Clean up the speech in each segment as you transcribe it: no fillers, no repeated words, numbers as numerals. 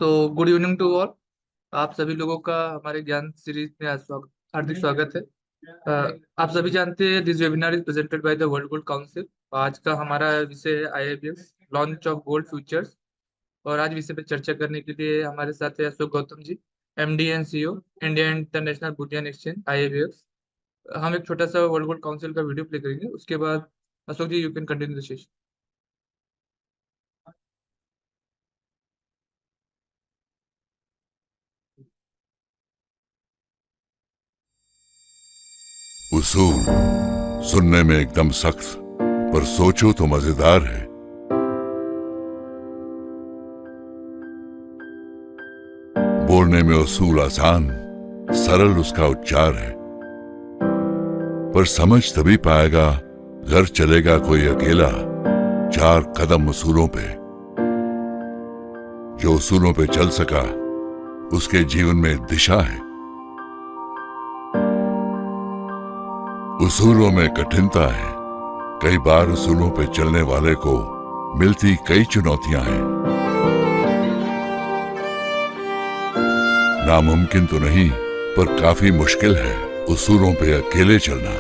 तो good evening to all. आप सभी लोगों का हमारे ज्ञान सीरीज में आज हार्दिक स्वागत है। आप सभी जानते हैं this webinar is presented by the world gold council. आज का हमारा विषय है आईआईबीएस लॉन्च ऑफ गोल्ड फ्यूचर्स। और आज विषय पे चर्चा करने के लिए हमारे साथ है Ashok Gautam ji, MD and CEO, India International Bullion Exchange IIBS. हम एक छोटा सा वर्ल्ड गोल्ड काउंसिल का वीडियो प्ले करेंगे, उसके बाद Ashok ji you can continue the session. उसूल सुनने में एकदम सख्त, पर सोचो तो मजेदार है। बोलने में उसूल आसान, सरल उसका उच्चार है, पर समझ तभी पाएगा घर चलेगा कोई अकेला 4 कदम उसूलों पे। जो उसूलों पे चल सका उसके जीवन में दिशा है। उसूलों में कठिनता है, कई बार उसूलों पे चलने वाले को मिलती कई चुनौतियां हैं। नामुमकिन तो नहीं, पर काफी मुश्किल है उसूलों पे अकेले चलना।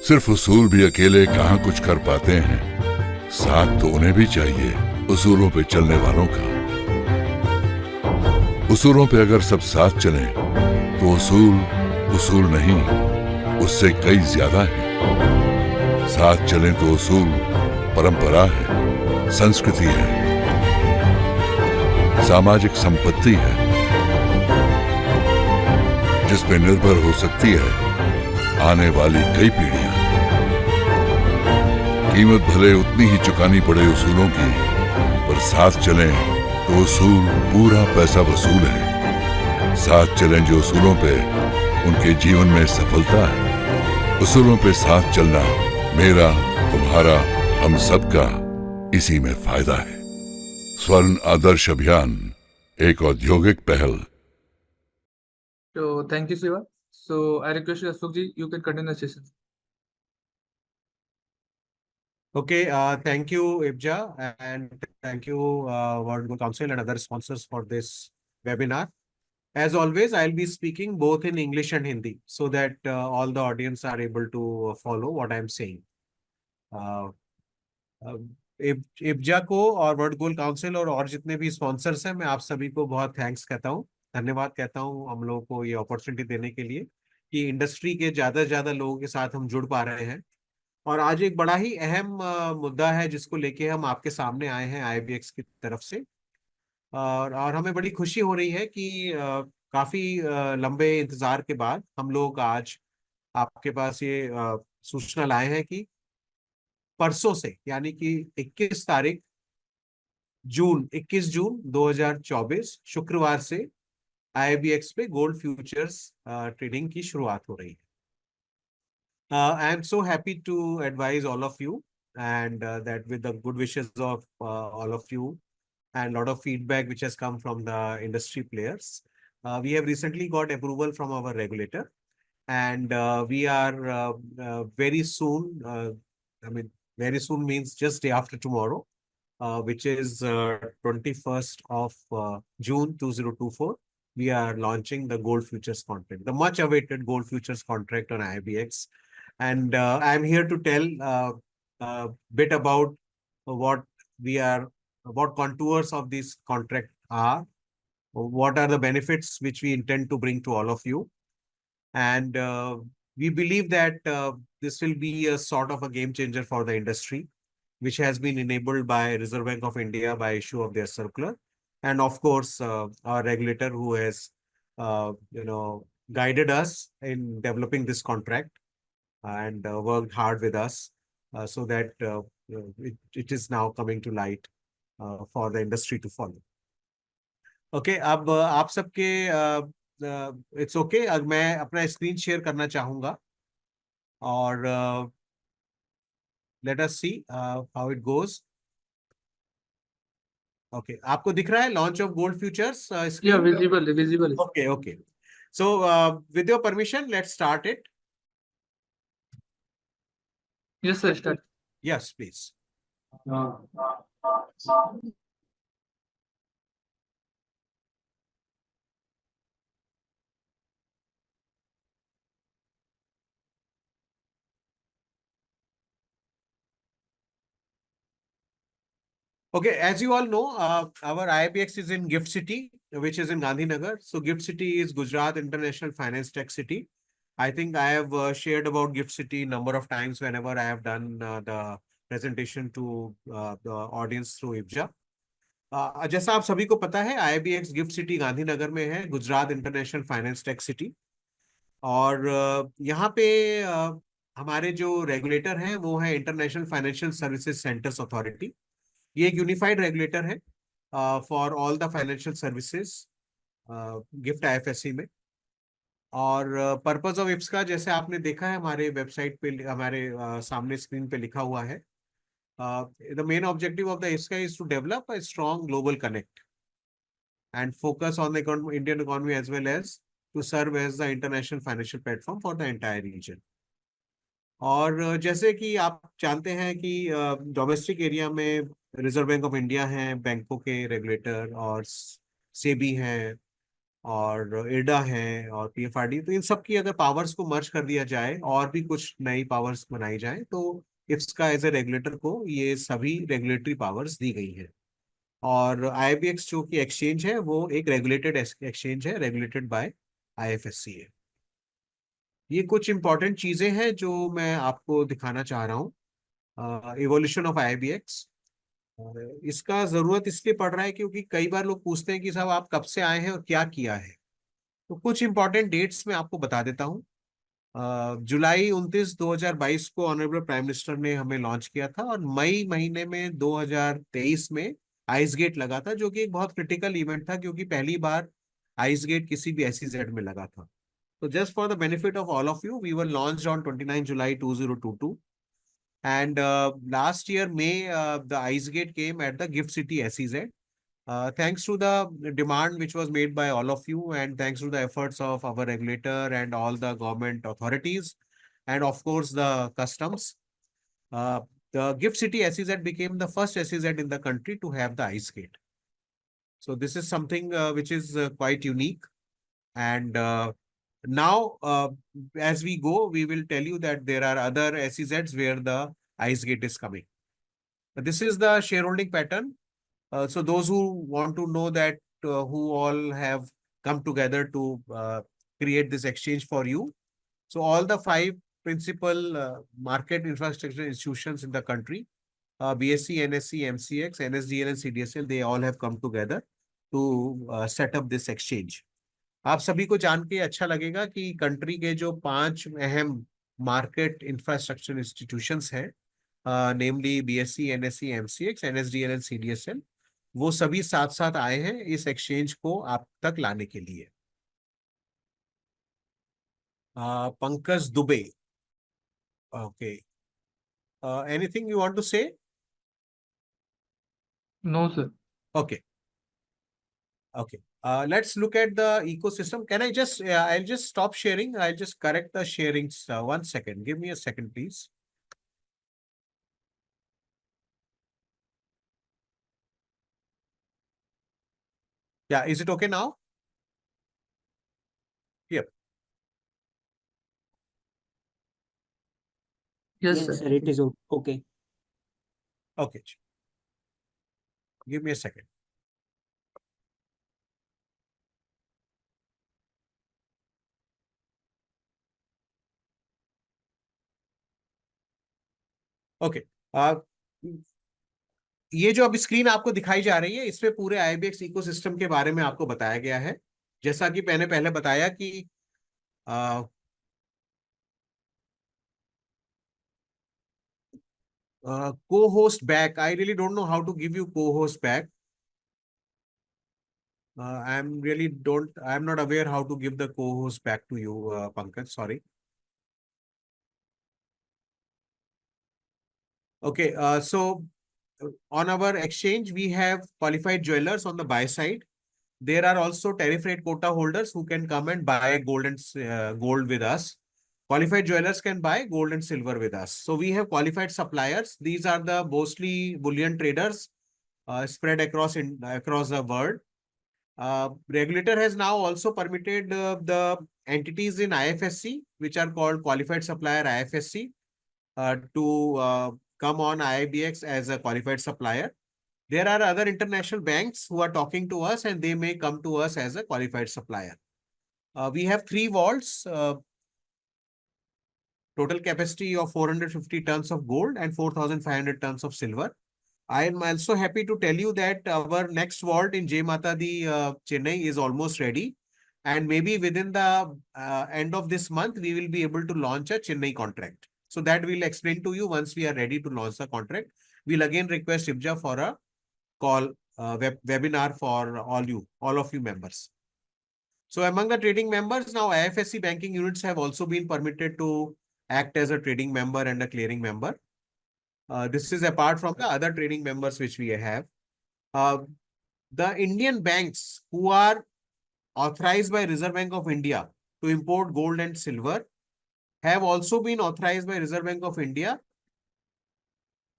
सिर्फ उसूल भी अकेले कहां कुछ कर पाते हैं, साथ तो उन्हें भी चाहिए उसूलों पे चलने वालों का। उसूलों पे अगर सब साथ चलें तो उसूल उसूल नहीं, उससे कई ज्यादा है। साथ चलें तो उसूल परंपरा है, संस्कृति है, सामाजिक संपत्ति है, जिस पे निर्भर हो सकती है आने वाली कई पीढ़ियां। कीमत भले उतनी ही चुकानी पड़े उसूलों की, पर साथ चलें तो उसूल पूरा पैसा वसूल है। साथ चलें जो उसूलों पे, उनके जीवन में सफलता है। उसूलों पे साथ चलना मेरा, तुम्हारा, हम सबका इसी में फायदा है। स्वर्ण आदर्श अभियान एक औद्योगिक पहल। तो thank you Shiva. So I request Ashok ji you can continue the session. Okay, thank you, Ibja, and thank you, World Gold Council and other sponsors for this webinar. As always, I'll be speaking both in English and Hindi so that all the audience are able to follow what I'm saying. Uh, uh, इब्जा को और world gold council और जितने भी sponsors हैं, मैं आप सभी को बहुत थैंक्स कहता हूँ, धन्यवाद कहता हूँ हम लोगों को ये अपॉर्चुनिटी देने के लिए कि इंडस्ट्री के ज्यादा से ज्यादा लोगों के साथ हम जुड़ पा रहे हैं। और आज एक बड़ा ही अहम मुद्दा है जिसको लेके हम आपके सामने आए हैं आईबीएक्स की तरफ से। और हमें बड़ी खुशी हो रही है कि काफी लंबे इंतजार के बाद हम लोग आज आपके पास ये सूचना लाए हैं कि परसों से यानी कि 21 जून 2024 शुक्रवार से आईबीएक्स पे गोल्ड फ्यूचर्स ट्रेडिंग की शुरुआत हो रही है। I am so happy to advise all of you and that with the good wishes of all of you and a lot of feedback which has come from the industry players, we have recently got approval from our regulator and we are very soon, I mean very soon means just day after tomorrow, which is 21st of June 2024. We are launching the gold futures contract, the much awaited gold futures contract on IBX. And I'm here to tell a bit about what contours of this contract are, what are the benefits which we intend to bring to all of you. And we believe that this will be a sort of a game changer for the industry, which has been enabled by Reserve Bank of India by issue of their circular. And of course, our regulator who has, guided us in developing this contract and worked hard with us so that it is now coming to light for the industry to follow. Okay, अब आप सबके it's okay, अब मैं अपना screen share करना चाहूंगा और let us see how it goes. Okay, आपको दिख रहा है लॉन्च ऑफ गोल्ड फ्यूचर्स या visible. Okay okay, so with your permission let's start it. Yes sir, start. Yes, please. Okay, as you all know, our IIBX is in Gift City, which is in Gandhinagar. So Gift City is Gujarat International Finance Tech City. I think I have shared about Gift City number of times whenever I have done the presentation to the audience through IBJA. जैसा आप सभी को पता है, IIBX gift city Gandhinagar में है, Gujarat international finance tech city. और यहाँ पे हमारे जो रेगुलेटर हैं वो है international financial services centres authority. ये एक यूनिफाइड रेगुलेटर है for all the financial services gift IFSC में। और पर्पस ऑफ इप्स का जैसे आपने देखा है हमारे वेबसाइट पे, हमारे सामने स्क्रीन पे लिखा हुआ है, the main objective of the IPSCA is to develop a strong global connect and focus on the Indian economy as well as to serve as the international financial platform for the entire region. और जैसे कि आप जानते हैं कि domestic area में reserve bank of India है, बैंकों के रेगुलेटर, और सेबी हैं, और इरडा है, और पीएफआरडी। तो इन सब की अगर पावर्स को मर्ज कर दिया जाए और भी कुछ नई पावर्स बनाई जाए तो इफ्सका एज ए रेगुलेटर को ये सभी रेगुलेटरी पावर्स दी गई है। और आईबीएक्स जो कि एक्सचेंज है वो एक रेगुलेटेड एक्सचेंज है, रेगुलेटेड बाय आईएफएससी है। ये कुछ इंपॉर्टेंट चीजें हैं जो मैं आपको दिखाना चाह रहा हूँ। इवोल्यूशन ऑफ आईबीएक्स, इसका जरूरत इसलिए पड़ रहा है क्योंकि कई बार लोग पूछते हैं कि साहब आप कब से आए हैं और क्या किया है। तो कुछ इंपॉर्टेंट डेट्स मैं आपको बता देता हूँ। जुलाई 29, 2022 को ऑनरेबल प्राइम मिनिस्टर ने हमें लॉन्च किया था, और मई महीने में 2023 में आइस गेट लगा था, जो कि एक बहुत क्रिटिकल इवेंट था क्योंकि पहली बार आइस गेट किसी भी SEZ में लगा था। तो just for the benefit of all of you, we were launched on 29 July 2022, and last year May the ice gate came at the Gift City SEZ. Thanks to the demand which was made by all of you, and thanks to the efforts of our regulator and all the government authorities, and of course the customs, the Gift City SEZ became the first SEZ in the country to have the ice gate. So this is something which is quite unique. And now, as we go, we will tell you that there are other SEZs where the ice gate is coming. This is the shareholding pattern. So those who want to know that who all have come together to create this exchange for you. So all the 5 principal market infrastructure institutions in the country, BSE, NSE, MCX, NSDL and CDSL, they all have come together to set up this exchange. आप सभी को जान के अच्छा लगेगा कि country के जो 5 अहम मार्केट इंफ्रास्ट्रक्चर इंस्टीट्यूशंस हैं, नेमली BSE, NSE, MCX, NSDL and CDSL, वो सभी साथ साथ आए हैं इस एक्सचेंज को आप तक लाने के लिए। Pankaj Dubey, okay, anything you want to say? No sir. Okay. Okay. Let's look at the ecosystem. Can I just, I'll just stop sharing. I'll just correct the sharings. 1 second. Give me a second, please. Yeah, is it okay now? Yep. Yes Yes, sir. sir, it is okay. Okay. Give me a second. Okay. ये जो अब screen आपको दिखाई जा रही है, इसमें पूरे आईबीएक्स इकोसिस्टम के बारे में आपको बताया गया है। जैसा कि मैंने पहले बताया कि co-host back. I really don't know how to give you co-host back. I'm not aware how to give the co-host back to you, Pankaj. Sorry. Okay. So on our exchange, we have qualified jewelers on the buy side. There are also tariff rate quota holders who can come and buy gold with us. qualified jewelers can buy gold and silver with us. So we have qualified suppliers. These are the mostly bullion traders spread across the world. Regulator has now also permitted the entities in IFSC, which are called qualified supplier IFSC, to come on IIBX as a qualified supplier. There are other international banks who are talking to us, and they may come to us as a qualified supplier. We have 3 vaults, total capacity of 450 tons of gold and 4,500 tons of silver. I am also happy to tell you that our next vault in Jai Mata Di, Chennai is almost ready. And maybe within the end of this month, we will be able to launch a Chennai contract. So that we'll explain to you once we are ready to launch the contract. We'll again request IBJA for a call, webinar for all of you members. So among the trading members, now IFSC banking units have also been permitted to act as a trading member and a clearing member. This is apart from the other trading members which we have. The Indian banks who are authorized by Reserve Bank of India to import gold and silver have also been authorized by Reserve Bank of India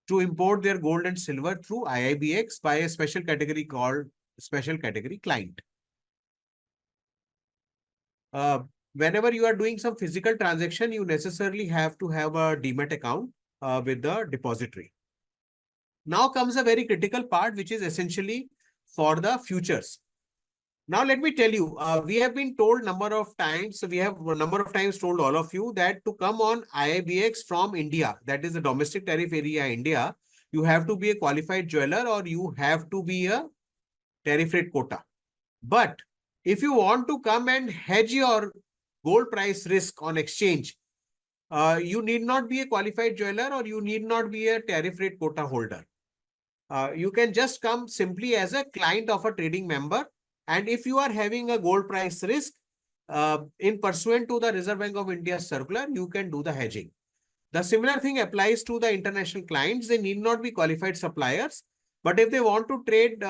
to import their gold and silver through IIBX by a special category called special category client. Whenever you are doing some physical transaction, you necessarily have to have a demat account with the depository. Now comes a very critical part, which is essentially for the futures. Now, let me tell you, we have been told number of times, so we have a number of times told all of you that to come on IIBX from India, that is the domestic tariff area India, you have to be a qualified jeweler or you have to be a tariff rate quota. But if you want to come and hedge your gold price risk on exchange, you need not be a qualified jeweler or you need not be a tariff rate quota holder. You can just come simply as a client of a trading member. And if you are having a gold price risk, in pursuant to the Reserve Bank of India circular, you can do the hedging. The similar thing applies to the international clients. They need not be qualified suppliers. But if they want to trade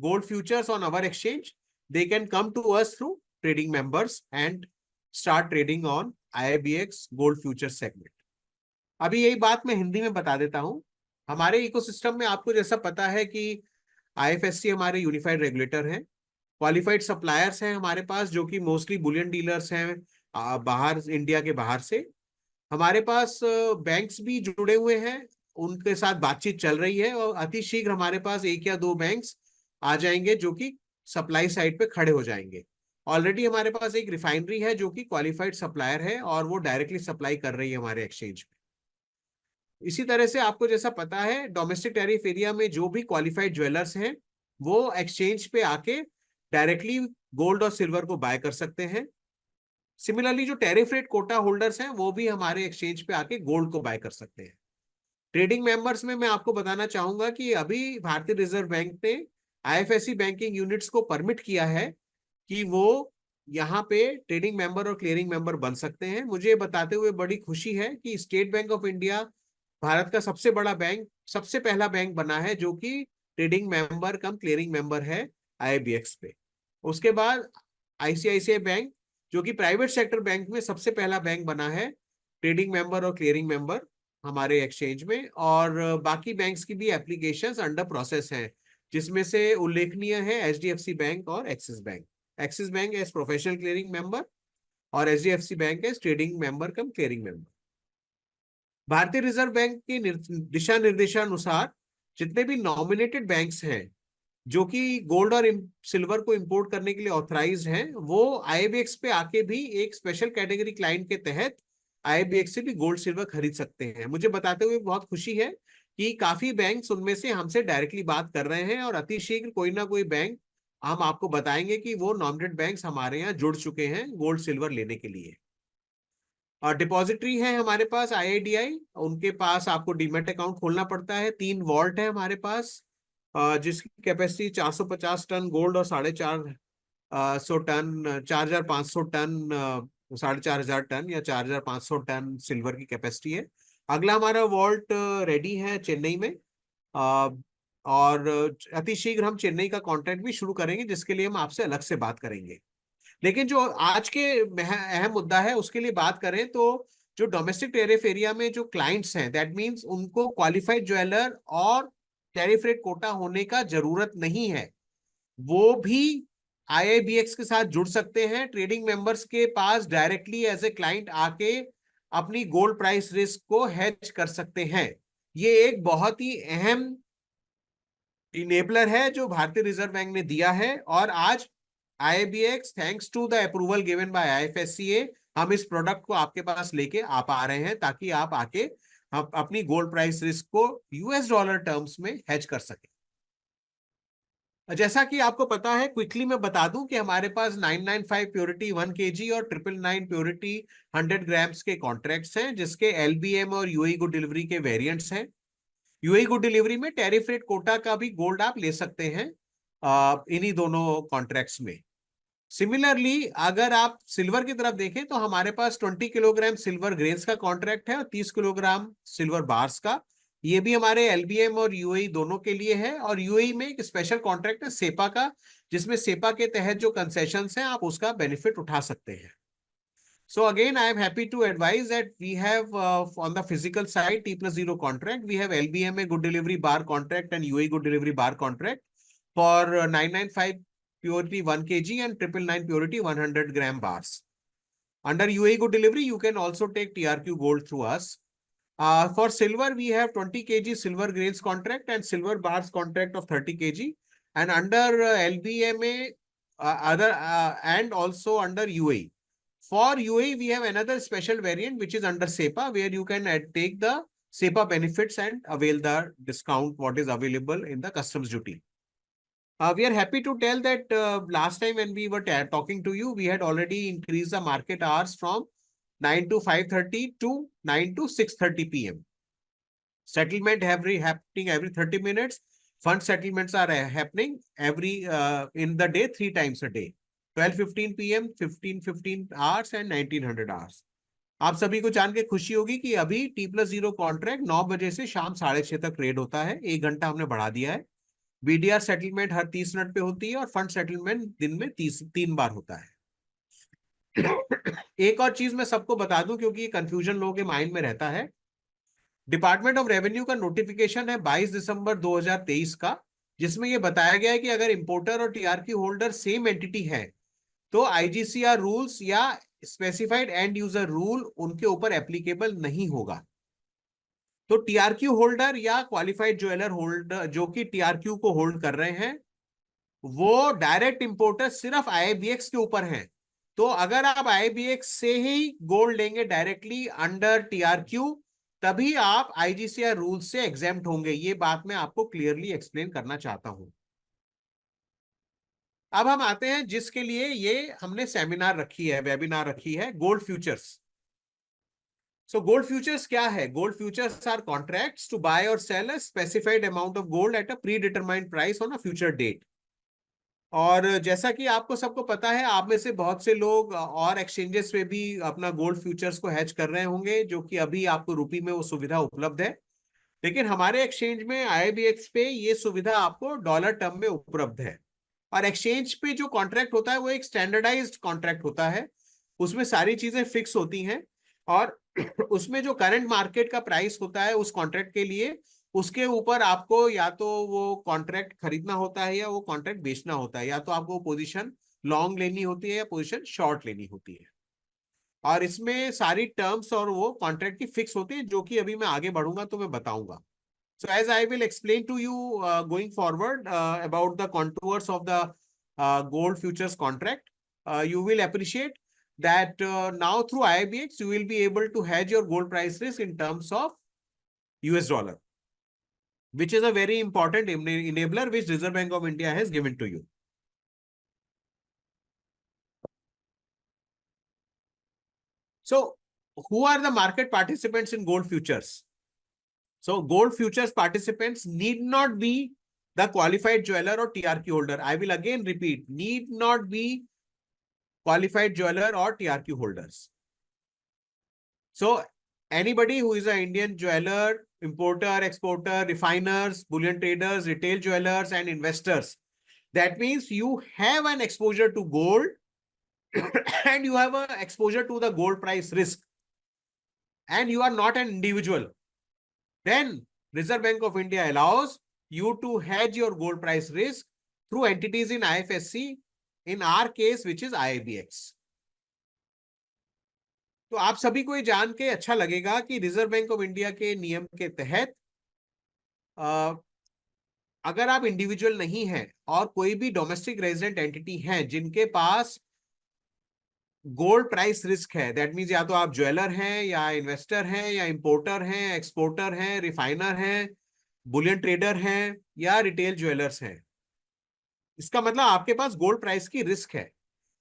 gold futures on our exchange, they can come to us through trading members and start trading on IIBX gold futures segment. अभी यही बात मैं हिंदी में बता देता हूं. हमारे ecosystem में आपको जैसा पता है कि IFSC हमारे यूनिफाइड रेगुलेटर हैं, क्वालिफाइड सप्लायर्स हैं हमारे पास जो कि मोस्टली बुलियन डीलर्स हैं बाहर, इंडिया के बाहर से. हमारे पास बैंक्स भी जुड़े हुए हैं, उनके साथ बातचीत चल रही है और अति शीघ्र हमारे पास 1 या 2 बैंक्स आ जाएंगे जो कि सप्लाई साइड पे खड़े हो जाएंगे. ऑलरेडी हमारे पास एक रिफाइनरी है जो कि क्वालिफाइड सप्लायर है और वो डायरेक्टली सप्लाई कर रही है हमारे एक्सचेंज पे. इसी तरह से आपको जैसा पता है, डोमेस्टिक टैरिफ एरिया में जो भी क्वालिफाइड ज्वेलर्स हैं वो एक्सचेंज पे आके डायरेक्टली गोल्ड और सिल्वर को बाय कर सकते हैं. सिमिलरली जो टैरिफ रेट कोटा होल्डर्स हैं वो भी हमारे एक्सचेंज पे आके गोल्ड को बाय कर सकते हैं. ट्रेडिंग मेंबर्स में मैं आपको बताना चाहूंगा कि अभी भारतीय रिजर्व बैंक ने IFSC बैंकिंग यूनिट्स को परमिट किया है कि वो यहाँ पे ट्रेडिंग मेंबर और क्लियरिंग मेंबर बन सकते हैं. मुझे बताते हुए बड़ी खुशी है कि state bank of India Bharat का सबसे बड़ा बैंक, सबसे पहला बैंक बना है जो कि trading member cum clearing member है IIBX पे. उसके बाद ICICI बैंक जो कि प्राइवेट सेक्टर बैंक में सबसे पहला बैंक बना है ट्रेडिंग मेंबर और क्लियरिंग मेंबर हमारे एक्सचेंज में. और बाकी बैंक्स की भी एप्लीकेशंस अंडर प्रोसेस हैं, जिसमें से उल्लेखनीय है HDFC बैंक और Axis bank. Axis bank as professional clearing member और HDFC bank as trading member cum clearing member. भारतीय रिजर्व बैंक के दिशा निर्देशानुसार जितने भी नॉमिनेटेड बैंक्स हैं जो कि गोल्ड और सिल्वर को इंपोर्ट करने के लिए ऑथराइज्ड हैं, वो IIBX पे आके भी एक स्पेशल कैटेगरी क्लाइंट के तहत IIBX से भी गोल्ड सिल्वर खरीद सकते हैं. मुझे बताते हुए बहुत खुशी है कि काफी बैंक्स उनमें से हमसे डायरेक्टली बात कर रहे हैं और अति शीघ्र कोई ना कोई बैंक हम आपको बताएंगे कि वो नॉमिनेटेड बैंक्स हमारे यहाँ जुड़ चुके हैं गोल्ड सिल्वर लेने के लिए. और डिपॉजिटरी है हमारे पास IIDI, उनके पास आपको डीमेट अकाउंट खोलना पड़ता है. 3 वॉल्ट है हमारे पास जिसकी कैपेसिटी 450 टन गोल्ड और 450 टन 4500 टन 4500 टन या 4500 टन सिल्वर की कैपेसिटी है. अगला हमारा वॉल्ट रेडी है चेन्नई में और अति शीघ्र हम चेन्नई का कॉन्ट्रैक्ट भी शुरू करेंगे जिसके लिए हम आपसे अलग से बात करेंगे. लेकिन जो आज के अहम मुद्दा है उसके लिए बात करें तो जो डोमेस्टिक टेरिफ एरिया में जो क्लाइंट्स हैं, दैट मींस उनको क्वालिफाइड ज्वेलर और टैरिफ रेट कोटा होने का जरूरत नहीं है, वो भी IIBX के साथ जुड़ सकते हैं। ट्रेडिंग मेंबर्स के पास डायरेक्टली एज ए क्लाइंट आके अपनी गोल्ड प्राइस रिस्क को हेज कर सकते हैं। ये एक बहुत ही अहम इनेबलर है जो भारतीय रिजर्व बैंक ने दिया है, और आज IIBX thanks to the approval given by IFSCA हम इस प्रोडक्ट को आपके पास लेके आ पा रहे हैं, ताकि आप आके अपनी गोल्ड प्राइस रिस्क को US डॉलर टर्म्स में हेज कर सके। जैसा कि आपको पता है, क्विकली मैं बता दूं कि हमारे पास 995 प्योरिटी 1 kg और 999 प्योरिटी 100 ग्राम्स के कॉन्ट्रैक्ट्स हैं, जिसके LBM और UAE गुड डिलीवरी के वेरिएंट्स हैं। UAE गुड डिलीवरी में टैरिफ रेट कोटा का भी गोल्ड आप ले सकते हैं इन्हीं दोनों कॉन्ट्रैक्ट्स में। सिमिलरली अगर आप सिल्वर की तरफ देखें तो हमारे पास 20 किलोग्राम सिल्वर ग्रेन्स का कॉन्ट्रैक्ट है और 30 किलोग्राम सिल्वर बार्स का। ये भी हमारे LBM और UAE दोनों के लिए है। और UAE में एक स्पेशल कॉन्ट्रैक्ट है सेपा का, जिसमें सेपा के तहत जो कंसेशंस हैं आप उसका बेनिफिट उठा सकते हैं। So again, I am happy to advise that we have on the physical side T+0 contract, we have LBMA good delivery bar contract and UAE good delivery bar contract for 995 purity 1 kg and 999 purity 100 gram bars. Under UAE good delivery, you can also take TRQ gold through us. For silver, we have 20 kg silver grains contract and silver bars contract of 30 kg. And under LBMA, and also under UAE. For UAE, we have another special variant which is under SEPA, where you can take the SEPA benefits and avail the discount what is available in the customs duty. We are happy to tell that last time when we were talking to you, we had already increased the market hours from 9 to 5:30 to 9 to 6:30 p.m. Settlement happening every 30 minutes. Fund settlements are happening every in the day 3 times a day. 12:15 p.m, 15:15 hours and 1900 hours. आप सभी को जान के खुशी होगी कि अभी T+0 contract 9 बजे से शाम 6:30 तक ट्रेड होता है। 1 घंटा हमने बढ़ा दिया है। BDR सेटलमेंट हर 30 मिनट पे होती है और फंड सेटलमेंट दिन में 3 बार होता है। एक और चीज मैं सबको बता दूं क्योंकि ये कंफ्यूजन लोगों के माइंड में रहता है। डिपार्टमेंट ऑफ रेवेन्यू का नोटिफिकेशन है 22 दिसंबर 2023 का, जिसमें यह बताया गया है कि अगर इंपोर्टर और TRQ होल्डर सेम एंटिटी है तो IGCR रूल्स या स्पेसिफाइड एंड यूजर रूल उनके ऊपर एप्लीकेबल नहीं होगा। तो TRQ होल्डर या क्वालिफाइड ज्वेलर होल्डर जो कि TRQ को होल्ड कर रहे हैं, वो डायरेक्ट इंपोर्टर सिर्फ IIBX के ऊपर हैं। तो अगर आप IIBX से ही गोल्ड लेंगे डायरेक्टली अंडर TRQ, तभी आप IGCR रूल से एग्जेम्प्ट होंगे। ये बात मैं आपको क्लियरली एक्सप्लेन करना चाहता हूं। अब हम आते हैं जिसके लिए ये हमने सेमिनार रखी है, वेबिनार रखी है, gold futures. So gold futures क्या है? Gold futures are contracts to buy और sell a specified amount of gold at a predetermined price on a future date. और जैसा कि आपको सबको पता है, आप में से बहुत से लोग और एक्सचेंजेस पे भी अपना गोल्ड फ्यूचर्स को हेज कर रहे होंगे, जो कि अभी आपको रुपी में वो सुविधा उपलब्ध है। लेकिन हमारे एक्सचेंज में IIBX पे ये सुविधा आपको डॉलर टर्म में उपलब्ध है। और एक्सचेंज पे जो कॉन्ट्रैक्ट होता है वो एक स्टैंडर्डाइज्ड कॉन्ट्रैक्ट होता है, उसमें सारी चीजें फिक्स होती हैं और उसमें जो करंट मार्केट का प्राइस होता है उस कॉन्ट्रैक्ट के लिए, उसके ऊपर आपको या तो वो कॉन्ट्रैक्ट खरीदना होता है या वो कॉन्ट्रैक्ट बेचना होता है, या तो आपको पोजीशन लॉन्ग लेनी होती है या पोजीशन शॉर्ट लेनी होती है। और इसमें सारी टर्म्स और वो कॉन्ट्रैक्ट की फिक्स होती है, जो कि अभी मैं आगे बढ़ूंगा तो मैं बताऊंगा। So as I will explain to you going forward about the contours of the gold futures contract, you will appreciate that now through IIBX you will be able to hedge your gold price risk in terms of US dollar, which is a very important enabler which Reserve Bank of India has given to you. So who are the market participants in gold futures? So gold futures participants need not be the qualified jeweler or TRQ holder. I will again repeat, need not be qualified jeweler or TRQ holders. So anybody who is an Indian jeweler, importer, exporter, refiners, bullion traders, retail jewelers and investors, that means you have an exposure to gold and you have a exposure to the gold price risk, and you are not an individual, then Reserve Bank of India allows you to hedge your gold price risk through entities in IFSC, in our case, which is IIBX. तो आप सभी को ये जान के अच्छा लगेगा कि रिजर्व बैंक ऑफ इंडिया के नियम के तहत अगर आप इंडिविजुअल नहीं हैं और कोई भी डोमेस्टिक रेजिडेंट एंटिटी हैं जिनके पास गोल्ड प्राइस रिस्क है, दैट मीन्स या तो आप ज्वेलर हैं या इन्वेस्टर हैं या इंपोर्टर हैं, एक्सपोर्टर हैं, रिफाइनर हैं, बुलियन ट्रेडर हैं या रिटेल ज्वेलर्स हैं, इसका मतलब आपके पास गोल्ड प्राइस की रिस्क है।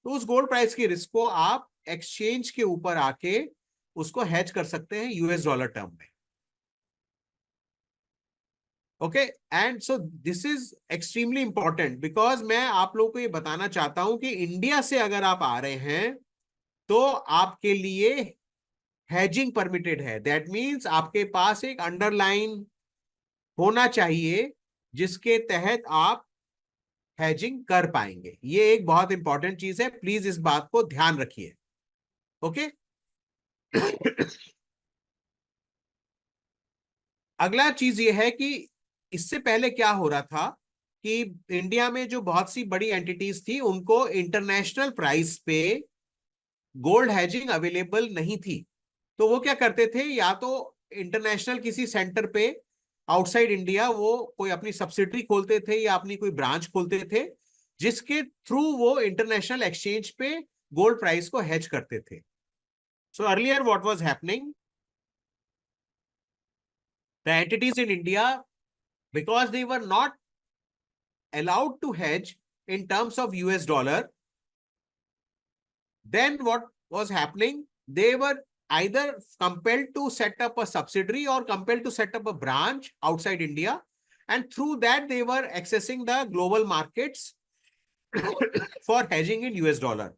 तो उस गोल्ड प्राइस की रिस्क को आप एक्सचेंज के ऊपर आके उसको हेज कर सकते हैं यूएस डॉलर टर्म में। Okay, and so this is extremely important because मैं आप लोगों को ये बताना चाहता हूं कि इंडिया से अगर आप आ रहे हैं तो आपके लिए हेजिंग परमिटेड है। दैट मीन्स आपके पास एक अंडरलाइन होना चाहिए जिसके तहत आप हेजिंग कर पाएंगे। ये एक बहुत इंपॉर्टेंट चीज है, प्लीज इस बात को ध्यान रखिए। ओके अगला चीज ये है कि इससे पहले क्या हो रहा था कि इंडिया में जो बहुत सी बड़ी एंटिटीज थी उनको इंटरनेशनल प्राइस पे गोल्ड हेजिंग अवेलेबल नहीं थी। तो वो क्या करते थे, या तो इंटरनेशनल किसी सेंटर पे आउटसाइड इंडिया वो कोई अपनी सब्सिडरी खोलते थे या अपनी कोई ब्रांच खोलते थे जिसके थ्रू वो इंटरनेशनल एक्सचेंज पे गोल्ड प्राइस को हेज करते थे। So earlier what was happening, the entities in India, because they were not allowed to hedge in terms of US dollar, then what was happening, they were either compelled to set up a subsidiary or compelled to set up a branch outside India, and through that they were accessing the global markets for hedging in US dollar.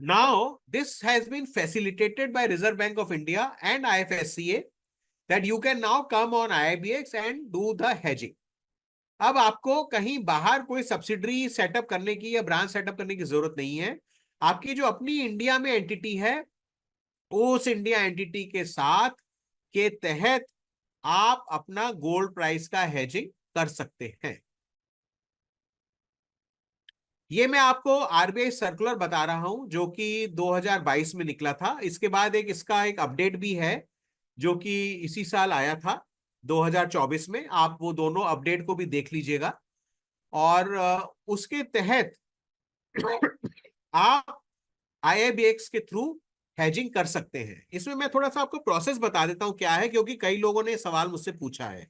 Now this has been facilitated by Reserve Bank of India and IFSCA, that you can now come on IIBX and do the hedging. अब आपको कहीं बाहर कोई subsidiary setup करने की या branch setup करने की जरूरत नहीं है। आपकी जो अपनी इंडिया में एंटिटी है उस इंडिया एंटिटी के साथ के तहत आप अपना गोल्ड प्राइस का हेजिंग कर सकते हैं। ये मैं आपको आरबीआई सर्कुलर बता रहा हूं जो कि 2022 में निकला था। इसके बाद इसका एक अपडेट भी है जो कि इसी साल आया था 2024 में। आप वो दोनों अपडेट को भी देख लीजिएगा और उसके तहत आप आईआईबीएक्स के थ्रू हेजिंग कर सकते हैं। इसमें मैं थोड़ा सा आपको प्रोसेस बता देता हूं क्या है, क्योंकि कई लोगों ने सवाल मुझसे पूछा है।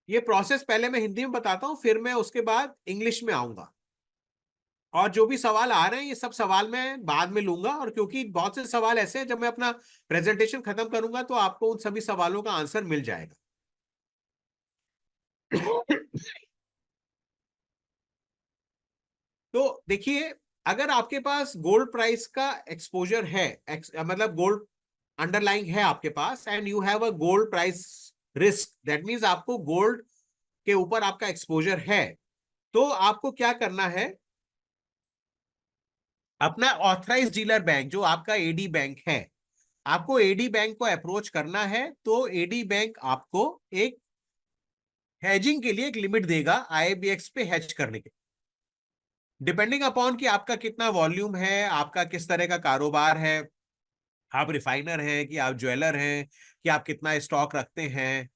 ये प्रोसेस पहले मैं हिंदी में बताता हूं, फिर मैं उसके बाद इंग्लिश में आऊंगा, और जो भी सवाल आ रहे हैं ये सब सवाल मैं बाद में लूंगा। और क्योंकि बहुत से सवाल ऐसे हैं, जब मैं अपना प्रेजेंटेशन खत्म करूंगा तो आपको उन सभी सवालों का आंसर मिल जाएगा। तो देखिए, अगर आपके पास गोल्ड प्राइस का एक्सपोजर है, मतलब गोल्ड अंडरलाइंग है आपके पास, and you have a gold price risk, that means आपको गोल्ड के ऊपर आपका एक्सपोजर है, तो आपको क्या करना है, अपना ऑथराइज डीलर बैंक जो आपका एडी बैंक है, आपको एडी बैंक को अप्रोच करना है। तो एडी बैंक आपको एक हेजिंग के लिए एक लिमिट देगा आईआईबीएक्स पे हेज करने के, डिपेंडिंग अपॉन कि आपका कितना वॉल्यूम है, आपका किस तरह का कारोबार है, आप रिफाइनर हैं कि आप ज्वेलर हैं, कि आप कितना स्टॉक रखते हैं,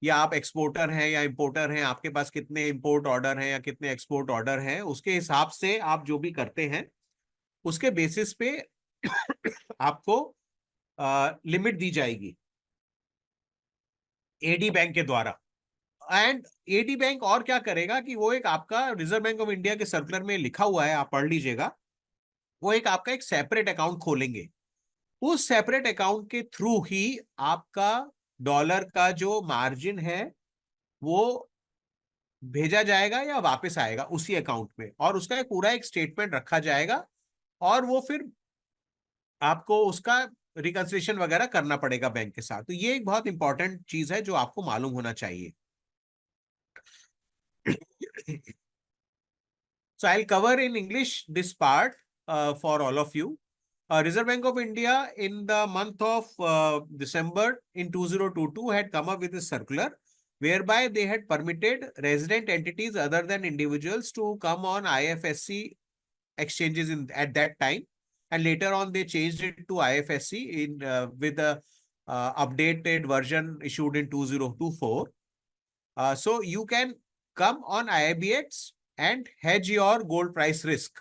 या आप एक्सपोर्टर हैं या इंपोर्टर हैं, आपके पास कितने इंपोर्ट ऑर्डर हैं या कितने एक्सपोर्ट ऑर्डर हैं, उसके हिसाब से आप जो भी करते हैं उसके बेसिस पे आपको लिमिट दी जाएगी एडी बैंक के द्वारा। एंड एडी बैंक और क्या करेगा कि वो एक आपका रिजर्व बैंक ऑफ इंडिया के सर्कुलर में लिखा हुआ है, आप पढ़ लीजिएगा, वो एक आपका एक सेपरेट अकाउंट खोलेंगे। उस सेपरेट अकाउंट के थ्रू ही आपका डॉलर का जो मार्जिन है वो भेजा जाएगा या वापस आएगा उसी अकाउंट में, और उसका एक पूरा एक स्टेटमेंट रखा जाएगा, और वो फिर आपको उसका रिकंसिलिएशन वगैरह करना पड़ेगा बैंक के साथ। तो ये एक बहुत इंपॉर्टेंट चीज है जो आपको मालूम होना चाहिए। So I'll cover in English this part for all of you. Reserve Bank of India in the month of December in 2022 had come up with a circular whereby they had permitted resident entities other than individuals to come on IFSC exchanges at that time, and later on they changed it to IFSC with the updated version issued in 2024. So you can come on IBX and hedge your gold price risk.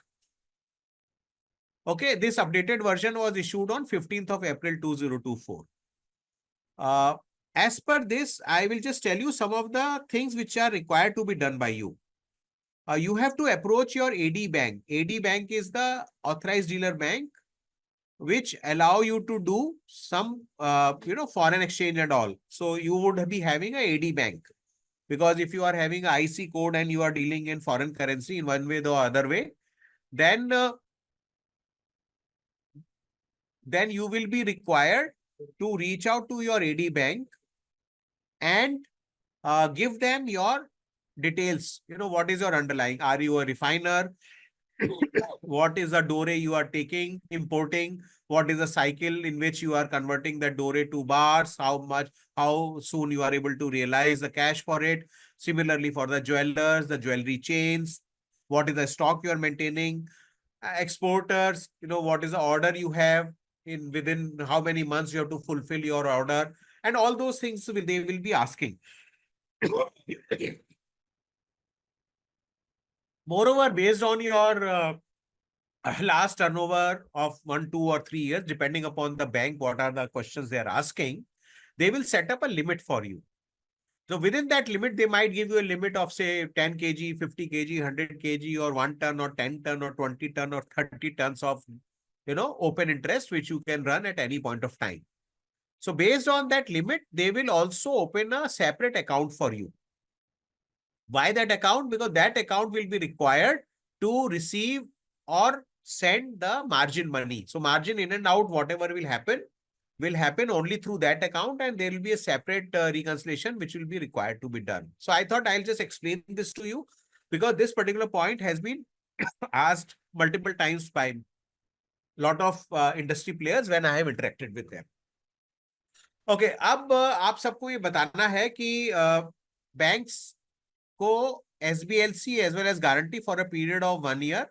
Okay, this updated version was issued on 15th of April 2024. As per this, I will just tell you some of the things which are required to be done by you. You have to approach your AD bank. AD bank is the authorized dealer bank which allow you to do some, foreign exchange and all. So you would be having a AD bank, because if you are having a IC code and you are dealing in foreign currency in one way or the other way, then you will be required to reach out to your AD bank and give them your details. You know, what is your underlying? Are you a refiner? What is the doré you are taking, importing? What is the cycle in which you are converting the doré to bars? How soon you are able to realize the cash for it? Similarly, for the jewelers, the jewelry chains, what is the stock you are maintaining? Exporters, what is the order you have, within how many months you have to fulfill your order, and all those things they will be asking. Moreover, based on your last turnover of 1, 2, or 3 years, depending upon the bank, what are the questions they are asking, they will set up a limit for you. So within that limit, they might give you a limit of say 10 kg, 50 kg, 100 kg, or 1 ton, or 10 ton, or 20 ton, or 30 tons of, open interest, which you can run at any point of time. So based on that limit, they will also open a separate account for you. Why that account? Because that account will be required to receive or send the margin money. So margin in and out, whatever will happen only through that account, and there will be a separate reconciliation which will be required to be done. So I thought I'll just explain this to you, because this particular point has been asked multiple times by a lot of industry players when I have interacted with them. Okay, अब आप सबको ये बताना है कि banks को SBLC as well as guarantee for a period of 1 year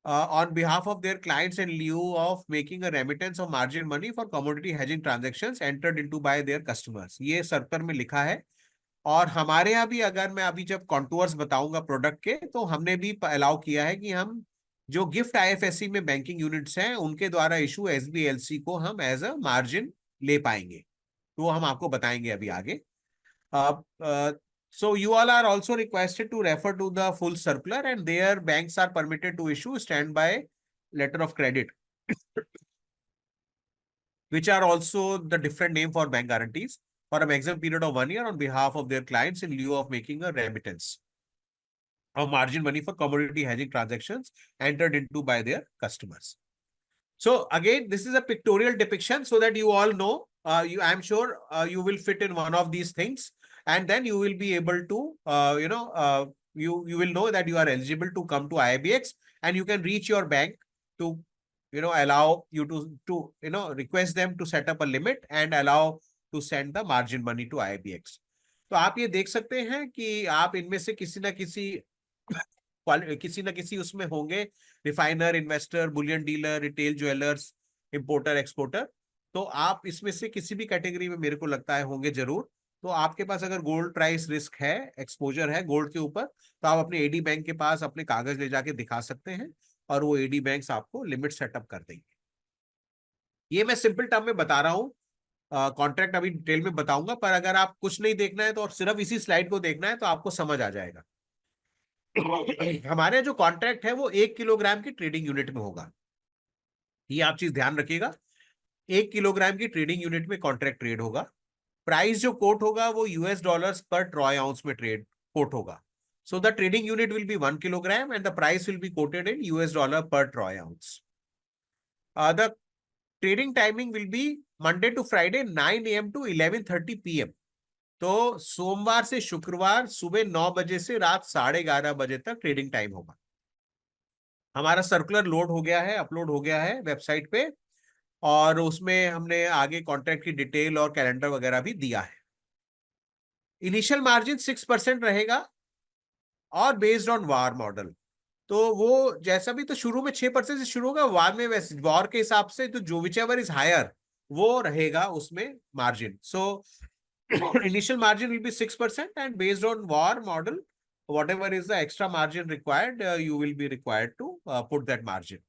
on behalf of their clients in lieu of making a remittance of margin money for commodity hedging transactions entered into by their customers. ये circular में लिखा है, और हमारे यहाँ भी, अगर मैं अभी जब कॉन्टूर्स बताऊंगा प्रोडक्ट के, तो हमने भी अलाउ किया है कि हम जो गिफ्ट IFSC में बैंकिंग यूनिट्स हैं उनके द्वारा इशू SBLC को हम एज अ मार्जिन ले पाएंगे, तो हम आपको बताएंगे अभी आगे. So you all are also requested to refer to the full circular, and their banks are permitted to issue standby letter of credit, which are also the different name for bank guarantees for a maximum period of 1 year on behalf of their clients in lieu of making a remittance of margin money for commodity hedging transactions entered into by their customers. So again, this is a pictorial depiction so that you all know, I'm sure you will fit in one of these things, and then you will be able to, you will know that you are eligible to come to IBX, and you can reach your bank to, allow you to request them to set up a limit and allow to send the margin money to IBX. तो आप ये देख सकते हैं कि आप इनमें से किसी ना किसी उसमें होंगे, refiner, investor, Boolean dealer, retail jewellers, importer, exporter. तो आप इसमें से किसी भी कैटेगरी में मेरे को लगता है होंगे जरूर. तो आपके पास अगर गोल्ड प्राइस रिस्क है, एक्सपोजर है गोल्ड के ऊपर, तो आप अपने एडी बैंक के पास अपने कागज ले जाके दिखा सकते हैं, और वो एडी बैंक्स आपको लिमिट सेटअप कर देंगे. ये मैं सिंपल टर्म में बता रहा हूँ, कॉन्ट्रैक्ट अभी डिटेल में बताऊंगा, पर अगर आप कुछ नहीं देखना है तो और सिर्फ इसी स्लाइड को देखना है तो आपको समझ आ जाएगा. हमारे जो कॉन्ट्रैक्ट है वो 1 किलोग्राम की ट्रेडिंग यूनिट में होगा. ये आप चीज ध्यान रखिएगा, 1 किलोग्राम की ट्रेडिंग यूनिट में कॉन्ट्रैक्ट ट्रेड होगा. प्राइस जो कोट होगा वो $US पर ट्रॉय आउंस में ट्रेड कोट होगा. So the trading unit will be 1 kilogram and the price will be quoted in $US पर Troy ounce. The trading timing will be Monday to Friday, 9 AM to 11:30 PM. तो सोमवार से शुक्रवार सुबह 9 बजे से रात 11:30 बजे तक ट्रेडिंग टाइम होगा। हमारा सर्कुलर लोड हो गया है, अपलोड हो गया है वेबसाइट पे, और उसमें हमने आगे कॉन्ट्रैक्ट की डिटेल और कैलेंडर वगैरह भी दिया है। इनिशियल मार्जिन 6% रहेगा और बेस्ड ऑन वार मॉडल। तो वो जैसा भी, तो शुरू में 6% से शुरू होगा, वार में वैसे वार के हिसाब से तो जो विच एवर इज हायर वो रहेगा उसमें margin. So initial margin will be 6% and based on war model, whatever is the extra margin required, you will be required to put that margin.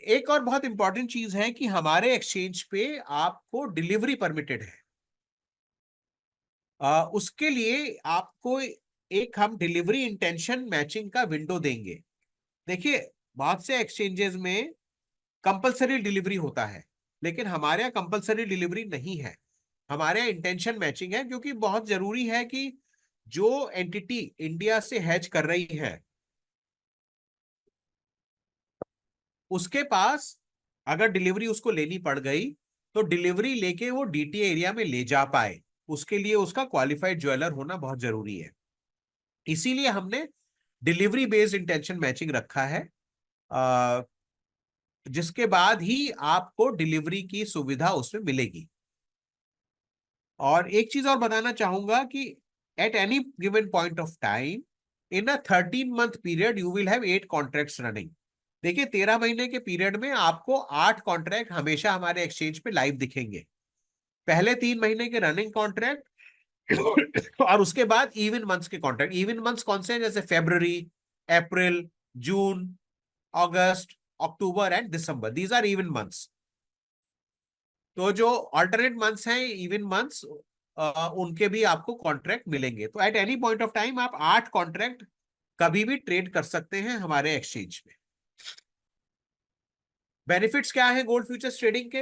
एक और बहुत इंपॉर्टेंट चीज है कि हमारे एक्सचेंज पे आपको डिलीवरी परमिटेड है। उसके लिए आपको एक हम डिलीवरी इंटेंशन मैचिंग का विंडो देंगे। देखिए, बहुत से एक्सचेंजेस में कंपलसरी डिलीवरी होता है, लेकिन हमारे यहाँ कंपलसरी डिलीवरी नहीं है। हमारे यहाँ इंटेंशन मैचिंग है, क्योंकि बहुत जरूरी है कि जो एंटिटी इंडिया से हैज कर रही है उसके पास अगर डिलीवरी उसको लेनी पड़ गई तो डिलीवरी लेके वो डीटीए एरिया में ले जा पाए, उसके लिए उसका क्वालिफाइड ज्वेलर होना बहुत जरूरी है। इसीलिए हमने डिलीवरी बेस्ड इंटेंशन मैचिंग रखा है, जिसके बाद ही आपको डिलीवरी की सुविधा उसमें मिलेगी। और एक चीज और बताना चाहूंगा कि at any given point of time in a 13-month period you will have 8 contracts running. देखिए, 13 महीने के पीरियड में आपको 8 कॉन्ट्रैक्ट हमेशा हमारे एक्सचेंज पे लाइव दिखेंगे। पहले 3 महीने के रनिंग कॉन्ट्रैक्ट और उसके बाद इवन मंथ्स के कॉन्ट्रैक्ट। इवन मंथ्स कौन से हैं? जैसे February, April, June, August, October and December, these are even months. तो जो अल्टरनेट मंथ्स हैं, इवन मंथ्स, उनके भी आपको कॉन्ट्रैक्ट मिलेंगे। तो at any point of time आप 8 कॉन्ट्रैक्ट कभी भी ट्रेड कर सकते हैं हमारे एक्सचेंज में। बेनिफिट्स क्या है गोल्ड फ्यूचर्स ट्रेडिंग के?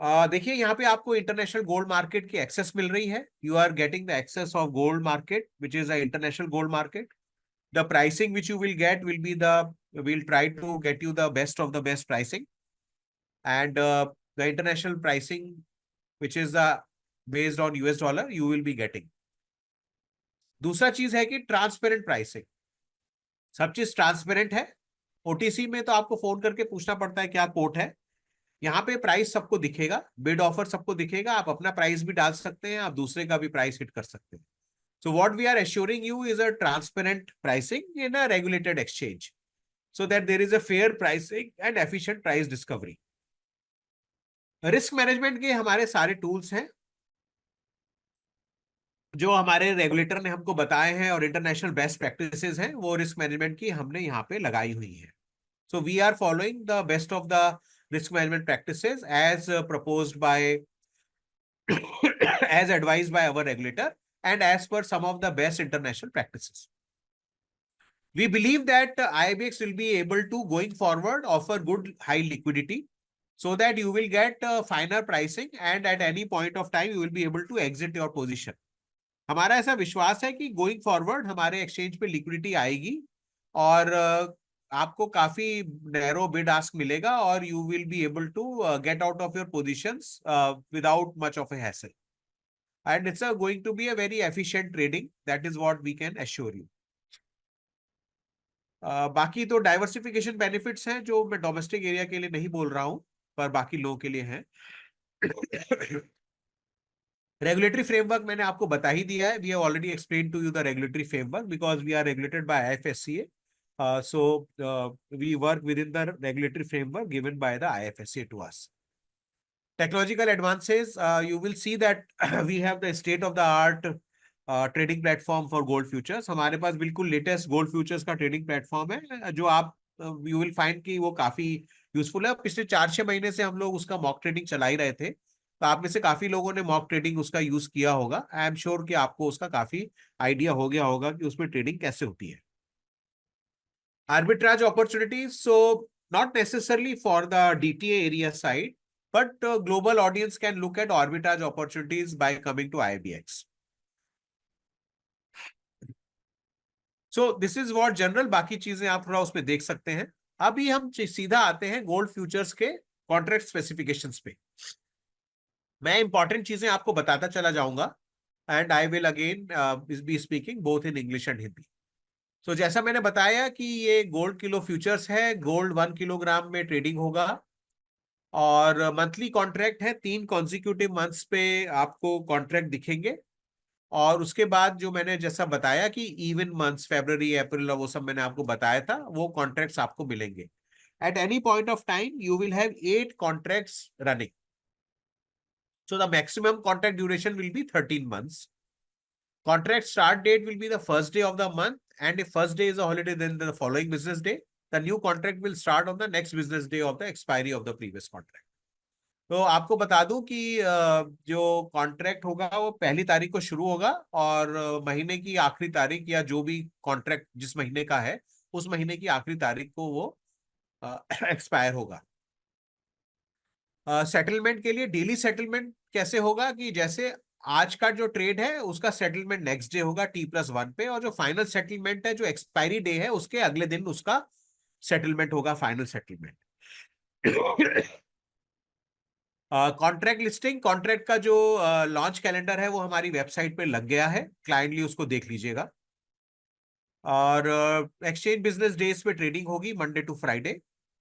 देखिए, यहाँ पे आपको इंटरनेशनल गोल्ड मार्केट की एक्सेस मिल रही है। You are getting the access of gold market which is a international gold market. The pricing which you will get will be we'll try to get you the best of the best pricing, and the international pricing which is based on US dollar you will be getting. दूसरा चीज है कि transparent pricing, सब चीज transparent है। OTC में तो आपको फोन करके पूछना पड़ता है क्या कोट है, यहाँ पे प्राइस सबको दिखेगा, बिड ऑफर सबको दिखेगा, आप अपना प्राइस भी डाल सकते हैं, आप दूसरे का भी प्राइस हिट कर सकते हैं। So what we are assuring you is a transparent pricing in a regulated exchange, so that there is a fair pricing and efficient price discovery. Risk management के हमारे सारे टूल्स हैं जो हमारे रेगुलेटर ने हमको बताए हैं और इंटरनेशनल बेस्ट प्रैक्टिसेस हैं, वो रिस्क मैनेजमेंट की हमने यहाँ पे लगाई हुई है। So we are following the best of the risk management practices as proposed by as advised by our regulator and as per some of the best international practices. We believe that IBX will be able to, going forward, offer good high liquidity so that you will get finer pricing and at any point of time you will be able to exit your position. हमारा ऐसा विश्वास है कि going forward हमारे exchange पे liquidity आएगी और आपको काफी नैरो बिड आस्क मिलेगा और you will be able to get out of your positions without much of a hassle, and it's going to be a very efficient trading, that is what we can assure you. बाकी तो diversification benefits हैं जो मैं domestic area के लिए नहीं बोल रहा हूं, पर बाकी लोगों के लिए हैं। रेगुलेटरी फ्रेमवर्क मैंने आपको बता ही दिया है। We have already explain to you the regulatory framework because we are regulated by IFSCA, so we work within the regulatory framework given by the IFSCA to us. Technological advances, you will see that we have the state of the art trading platform for gold futures. हमारे पास बिल्कुल latest gold futures का trading platform है जो आप you will find कि वो काफी useful है। पिछले 4-6 महीने से हम लोग उसका मॉक ट्रेडिंग चला ही रहे थे, तो आप में से काफी लोगों ने मॉक ट्रेडिंग उसका यूज किया होगा। आई एम श्योर कि आपको उसका काफी आइडिया हो गया होगा कि उसमें ट्रेडिंग कैसे होती है। Arbitrage opportunities, so not necessarily for the DTA area side, but global audience can look at arbitrage opportunities by coming to IBX. So this is what general, बाकी चीजें आप थोड़ा उसमें देख सकते हैं। अभी हम सीधा आते हैं गोल्ड फ्यूचर्स के कॉन्ट्रैक्ट स्पेसिफिकेशंस पे। मैं इंपॉर्टेंट चीजें आपको बताता चला जाऊंगा and I will again be speaking both in English and Hindi. तो जैसा मैंने बताया कि ये गोल्ड किलो फ्यूचर्स है, गोल्ड 1 किलोग्राम में ट्रेडिंग होगा और मंथली कॉन्ट्रैक्ट है, 3 कॉन्जिक्यूटिव मंथ्स पे आपको कॉन्ट्रैक्ट दिखेंगे। और उसके बाद जो मैंने जैसा बताया कि इवन मंथ्स फरवरी अप्रैल और वो सब मैंने आपको बताया था, वो कॉन्ट्रैक्ट्स आपको मिलेंगे। Eight any point of time you will have 8 contracts running, so the maximum contract duration will be 13 months. Contract start date will be the first day of the month, and if first day is a holiday, then the following business day the new contract will start on the next business day of the expiry of the previous contract. तो आपको बता दूं कि जो contract होगा वो 1 तारीख को शुरू होगा और महीने की आखिरी तारीख या जो भी कॉन्ट्रैक्ट जिस महीने का है उस महीने की आखिरी तारीख को वो एक्सपायर होगा। सेटलमेंट के लिए डेली सेटलमेंट कैसे होगा कि जैसे आज का जो ट्रेड है उसका सेटलमेंट नेक्स्ट डे होगा T+1 पे, और जो फाइनल सेटलमेंट है जो एक्सपायरी डे है उसके अगले दिन उसका सेटलमेंट होगा, final settlement. Contract listing, contract का जो लॉन्च कैलेंडर है वो हमारी वेबसाइट पे लग गया है, क्लाइंटली उसको देख लीजिएगा। और एक्सचेंज बिजनेस डेज पे ट्रेडिंग होगी Monday to Friday.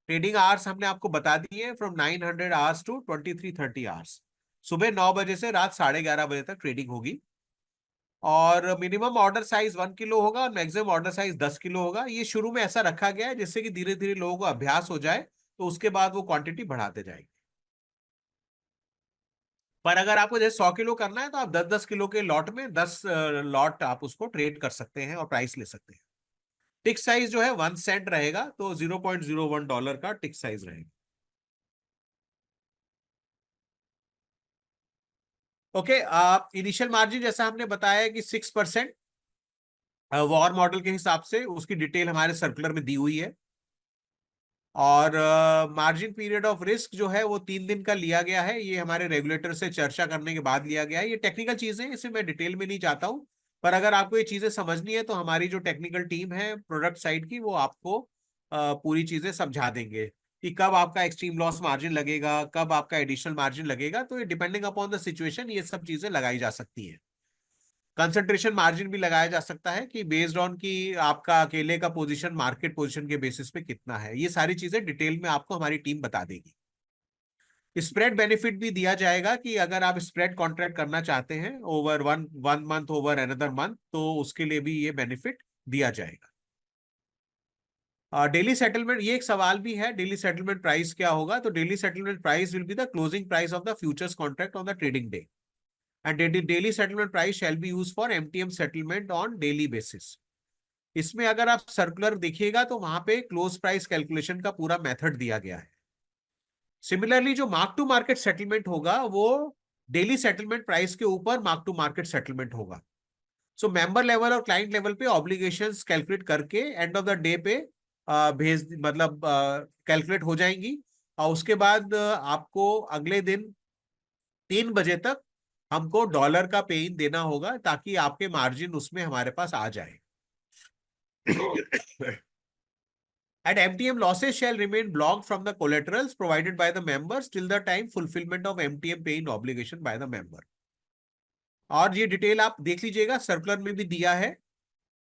Trading hours हमने आपको बता दिए फ्रॉम 900 आवर्स टू 2330 आवर्स। सुबह 9 बजे से रात 11:30 बजे तक ट्रेडिंग होगी और मिनिमम ऑर्डर साइज 1 किलो होगा और मैक्सिमम ऑर्डर साइज 10 किलो होगा। ये शुरू में ऐसा रखा गया है जिससे कि धीरे धीरे लोगों को अभ्यास हो जाए, तो उसके बाद वो क्वांटिटी बढ़ाते जाएंगे। पर अगर आपको जैसे 100 किलो करना है तो आप 10-10 किलो के लॉट में 10 लॉट आप उसको ट्रेड कर सकते हैं और प्राइस ले सकते हैं। टिक साइज जो है 1 सेंट रहेगा, तो $0.01 का टिक साइज रहेगा। ओके, आप इनिशियल मार्जिन जैसा हमने बताया कि 6% वॉर मॉडल के हिसाब से, उसकी डिटेल हमारे सर्कुलर में दी हुई है। और मार्जिन पीरियड ऑफ रिस्क जो है वो 3 दिन का लिया गया है, ये हमारे रेगुलेटर से चर्चा करने के बाद लिया गया है। ये टेक्निकल चीजें, इसे मैं डिटेल में नहीं चाहता हूं, पर अगर आपको ये चीजें समझनी है तो हमारी जो टेक्निकल टीम है प्रोडक्ट साइड की, वो आपको पूरी चीजें समझा देंगे कि कब आपका एक्सट्रीम लॉस मार्जिन लगेगा, कब आपका एडिशनल मार्जिन लगेगा। तो ये डिपेंडिंग अपॉन द सिचुएशन ये सब चीजें लगाई जा सकती है। कंसंट्रेशन मार्जिन भी लगाया जा सकता है कि बेस्ड ऑन की आपका अकेले का पोजीशन मार्केट पोजीशन के बेसिस पे कितना है। ये सारी चीजें डिटेल में आपको हमारी टीम बता देगी। स्प्रेड बेनिफिट भी दिया जाएगा कि अगर आप स्प्रेड कॉन्ट्रैक्ट करना चाहते हैं over one month over another month, तो उसके लिए भी ये बेनिफिट दिया जाएगा। डेली सेटलमेंट, ये एक सवाल भी है, डेली सेटलमेंट प्राइस क्या होगा? तो daily settlement price will be the closing price of the futures contract on the trading day, and daily settlement price shall be used for MTM settlement on daily basis। इसमें अगर आप circular देखिएगा तो वहां पे क्लोज प्राइस कैलकुलेशन का पूरा method दिया गया है। सिमिलरली जो मार्क टू मार्केट सेटलमेंट होगा वो डेली सेटलमेंट प्राइस के ऊपर मार्क टू मार्केट सेटलमेंट होगा। सो मेंबर लेवल और क्लाइंट लेवल पे ऑब्लिगेशंस कैलकुलेट करके एंड ऑफ द डे पे भेज मतलब कैलकुलेट हो जाएंगी, और उसके बाद आपको अगले दिन 3 बजे तक हमको डॉलर का पे इन देना होगा ताकि आपके मार्जिन उसमें हमारे पास आ जाए। And MTM losses shall remain blocked from the collaterals provided by the members till the time fulfillment of MTM pay-in obligation by the member। और ये डिटेल आप देख लीजिएगा, सर्कुलर में भी दिया है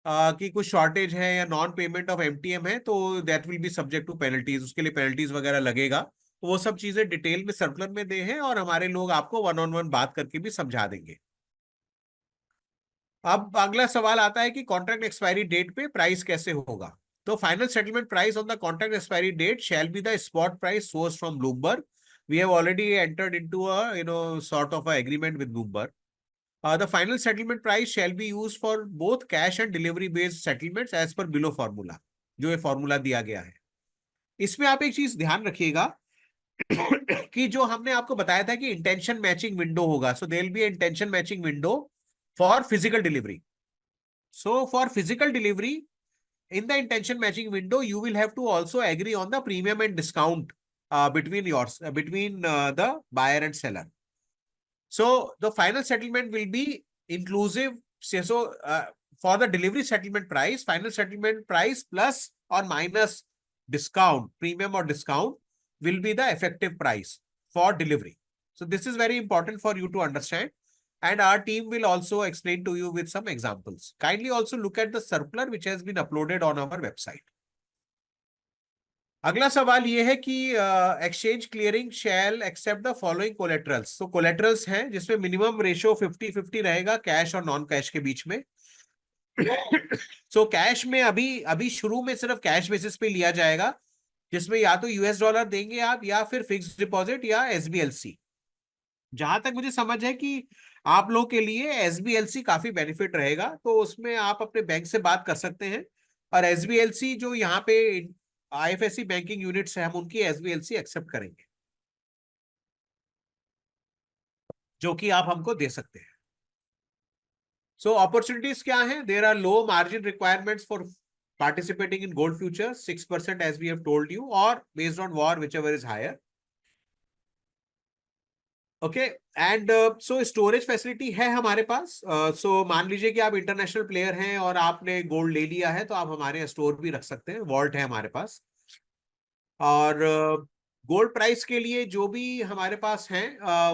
कि कुछ शॉर्टेज है या नॉन पेमेंट ऑफ MTM है तो that will be subject to penalties, उसके लिए पेनल्टीज वगैरह लगेगा। तो वो सब चीजें डिटेल में सर्कुलर में दे हैं और हमारे लोग आपको 1-on-1 बात करके भी समझा देंगे। अब अगला सवाल आता है कि कॉन्ट्रैक्ट एक्सपायरी डेट पे प्राइस कैसे होगा? तो final settlement price on the contract expiry date shall be the spot price source from Bloomberg. We have already entered into a sort of a agreement with Bloomberg. The final settlement price shall be used for both cash and delivery based settlements as per below formula, जो ये formula दिया गया है। इसमें आप एक चीज ध्यान रखिएगा कि जो हमने आपको बताया था कि इंटेंशन मैचिंग विंडो होगा, so there will be intention matching window for physical delivery. So for physical delivery in the intention matching window you will have to also agree on the premium and discount between the buyer and seller. So the final settlement will be inclusive. So for the delivery settlement price, final settlement price plus or minus discount, premium or discount will be the effective price for delivery. So this is very important for you to understand. And our team will also explain to you with some examples. Kindly also look at the circular which has been uploaded on our website. अगला सवाल ये है कि exchange clearing shall accept the following collaterals. तो collaterals हैं जिसमें minimum ratio 50-50 रहेगा cash और नॉन कैश के बीच में। सो कैश में अभी अभी शुरू में सिर्फ कैश बेसिस पे लिया जाएगा, जिसमें या तो यूएस डॉलर देंगे आप या फिर फिक्स्ड डिपॉजिट या एसबीएलसी। जहां तक मुझे समझ है कि आप लोग के लिए एसबीएलसी काफी बेनिफिट रहेगा, तो उसमें आप अपने बैंक से बात कर सकते हैं। और एसबीएलसी जो यहाँ पे आईएफएससी बैंकिंग यूनिट्स है, हम उनकी एसबीएलसी एक्सेप्ट करेंगे, जो कि आप हमको दे सकते हैं। सो अपॉर्चुनिटीज क्या है? There are low margin requirements for participating in gold futures, 6% as we have told you, or based on war, whichever is higher. Okay and so storage facility है हमारे पास। सो मान लीजिए कि आप इंटरनेशनल प्लेयर हैं और आपने गोल्ड ले लिया है, तो आप हमारे यहाँ स्टोर भी रख सकते हैं, वॉल्ट है हमारे पास। और गोल्ड प्राइस के लिए जो भी हमारे पास है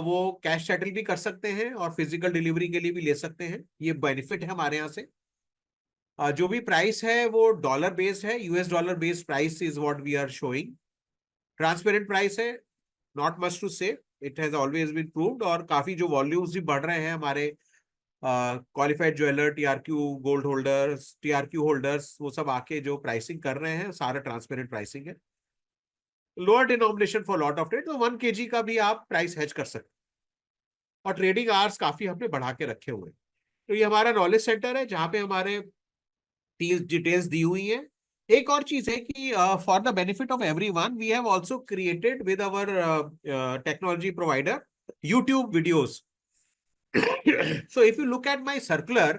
वो कैश सेटल भी कर सकते हैं और फिजिकल डिलीवरी के लिए भी ले सकते हैं। ये बेनिफिट है हमारे यहाँ से। जो भी प्राइस है वो डॉलर बेस्ड है, US dollar based price is what we are showing. Transparent price है, not much to say, it has always been proved. और काफी जो वॉल्यूम्स भी बढ़ रहे हैं हमारे qualified jeweller, TRQ gold holders, TRQ holders, वो सब आके जो प्राइसिंग कर रहे हैं सारा ट्रांसपेरेंट प्राइसिंग है। Lower denomination for lot of trade, तो 1 kg का भी आप प्राइस हेज कर सकते हैं। और ट्रेडिंग आवर्स काफी हमने बढ़ा के रखे हुए हैं। तो ये हमारा नॉलेज सेंटर है जहाँ पे हमारे डिटेल्स दी हुई है। एक और चीज है कि for the benefit of everyone we have also created with our technology provider YouTube videos. So if you look at my circular,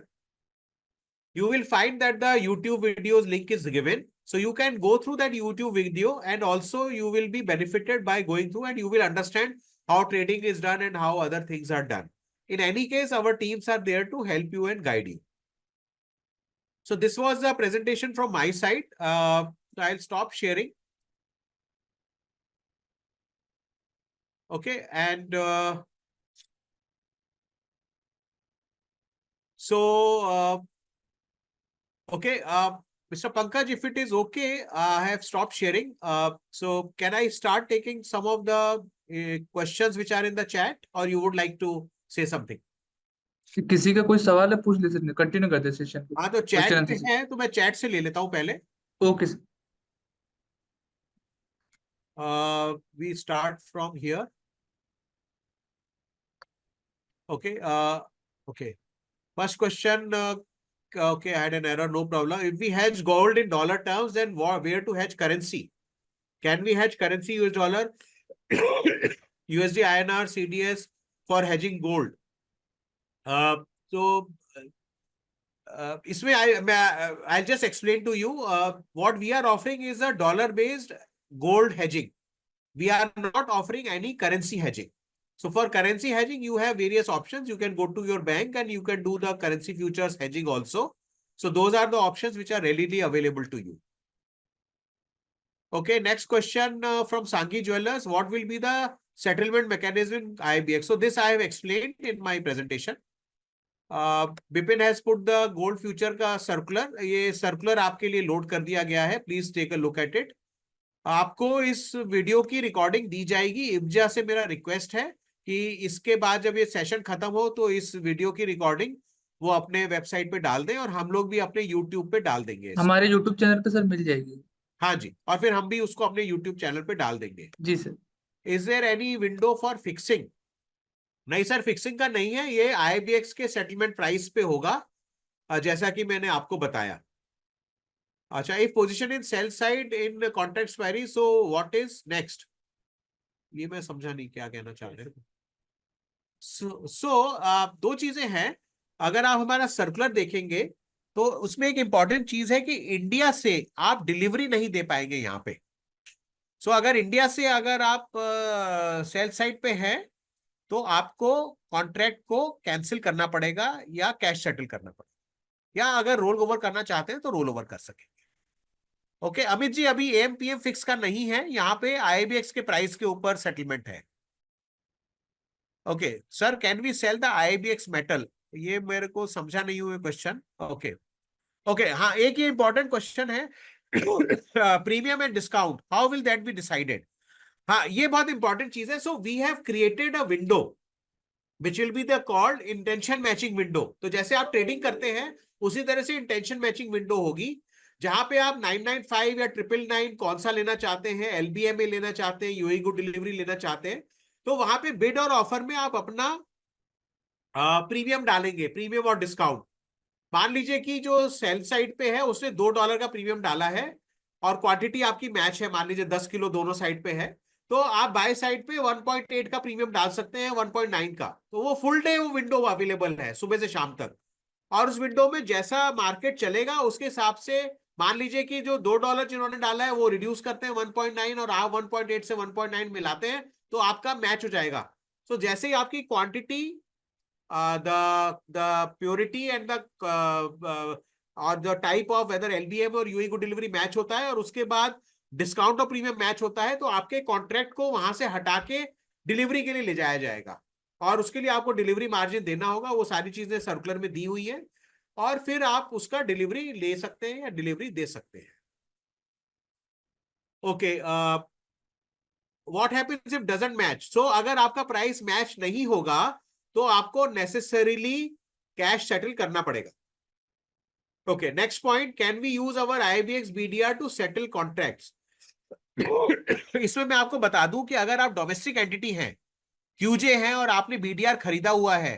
you will find that the YouTube videos link is given. So you can go through that YouTube video, and also you will be benefited by going through, and you will understand how trading is done and how other things are done. In any case, our teams are there to help you and guide you. So this was the presentation from my side. I'll stop sharing. Okay, and okay, Mr. Pankaj, if it is okay, I have stopped sharing. So can I start taking some of the questions which are in the chat, or you would like to say something? किसी का कोई सवाल है पूछ ले सकते, continue कर दे session को। हाँ, तो चैट में है तो मैं चैट से ले लेता हूँ पहले। Okay we start from here. Okay. Okay. First question. Okay, I had an error. No problem. If we hedge gold in dollar terms, then where to hedge currency? Can we hedge currency US dollar, USD, INR, CDS for hedging gold? So इसमें I'll just explain to you. What we are offering is a dollar-based gold hedging. We are not offering any currency hedging. So for currency hedging, you have various options. You can go to your bank and you can do the currency futures hedging also. So those are the options which are readily available to you. Okay, next question from Sanghi Jewelers. What will be the settlement mechanism in IBX? So this I have explained in my presentation. Bipin has put the gold future का circular. ये circular आपके लिए load कर दिया गया है. Please take a look at it. आपको इस वीडियो की रिकॉर्डिंग दी जाएगी। इब्जा से मेरा रिक्वेस्ट है कि इसके बाद जब ये सेशन खत्म हो तो इस वीडियो की रिकॉर्डिंग वो अपने वेबसाइट पे डाल दें, और हम लोग भी अपने यूट्यूब पे डाल देंगे। हमारे यूट्यूब चैनल पे सर मिल जाएगी। हाँ जी, और फिर हम भी उसको अपने यूट्यूब चैनल पे डाल देंगे। जी sir. Is there any window for fixing? नहीं सर, फिक्सिंग का नहीं है, ये IBX के सेटलमेंट प्राइस पे होगा, जैसा कि मैंने आपको बताया। अच्छा, if position in sell side in contract expiry, so what is next? ये मैं समझा नहीं क्या कहना चाह रहे हैं। दो चीजें हैं। अगर आप हमारा सर्कुलर देखेंगे तो उसमें एक इंपॉर्टेंट चीज है कि इंडिया से आप डिलीवरी नहीं दे पाएंगे यहाँ पे। अगर इंडिया से अगर आप सेल साइड पे हैं तो आपको कॉन्ट्रैक्ट को कैंसिल करना पड़ेगा या कैश सेटल करना पड़ेगा, या अगर रोल ओवर करना चाहते हैं तो रोल ओवर कर सकेंगे। ओके अमित जी, अभी AM PM फिक्स का नहीं है, यहाँ पे IBX के प्राइस के ऊपर सेटलमेंट है। Okay sir, can we sell the IBX metal? ये मेरे को समझा नहीं हुए क्वेश्चन। ओके ओके, हाँ, एक ये इंपॉर्टेंट क्वेश्चन है, premium and discount, how will that be decided? हाँ, ये बहुत इंपॉर्टेंट चीज है। So we have created a window which will be the called intention matching window. तो जैसे आप ट्रेडिंग करते हैं उसी तरह से इंटेंशन मैचिंग विंडो होगी, जहां पे आप 995 या 999 कौन सा लेना चाहते हैं, LBMA लेना चाहते हैं, यूएई गुड डिलीवरी लेना चाहते हैं, तो वहां पे बिड और ऑफर में आप अपना प्रीमियम डालेंगे, प्रीमियम और डिस्काउंट। मान लीजिए कि जो सेल साइड पे है उसने $2 का प्रीमियम डाला है और क्वांटिटी आपकी मैच है, मान लीजिए 10 किलो दोनों साइड पे है, तो आप बाय साइड पे 1.8 का प्रीमियम डाल सकते हैं, 1.9 का। तो वो फुल डे वो विंडो अवेलेबल है सुबह से शाम तक, और उस विंडो में जैसा मार्केट चलेगा उसके हिसाब से, मान लीजिए कि जो $2 जिन्होंने डाला है वो रिड्यूस करते हैं 1.9 और आप 1.8 से 1.9 मिलाते हैं, तो आपका मैच हो जाएगा। तो जैसे ही आपकी quantity, the purity and the और the type of whether LBM और यूएई गुड डिलीवरी मैच होता है, और उसके बाद डिस्काउंट और प्रीमियम मैच होता है, तो आपके कॉन्ट्रैक्ट को वहां से हटा के डिलीवरी के लिए ले जाया जाएगा, और उसके लिए आपको डिलीवरी मार्जिन देना होगा। वो सारी चीजें सर्कुलर में दी हुई है, और फिर आप उसका डिलीवरी ले सकते हैं या डिलीवरी दे सकते हैं। Okay, what happens if doesn't match? So अगर आपका प्राइस मैच नहीं होगा तो आपको नेसेसरीली कैश सेटल करना पड़ेगा। Okay, next point, can we use our IBX BDR to settle contracts? इसमें मैं आपको बता दूं कि अगर आप डोमेस्टिक एंटिटी हैं, QJ हैं, और आपने BDR खरीदा हुआ है,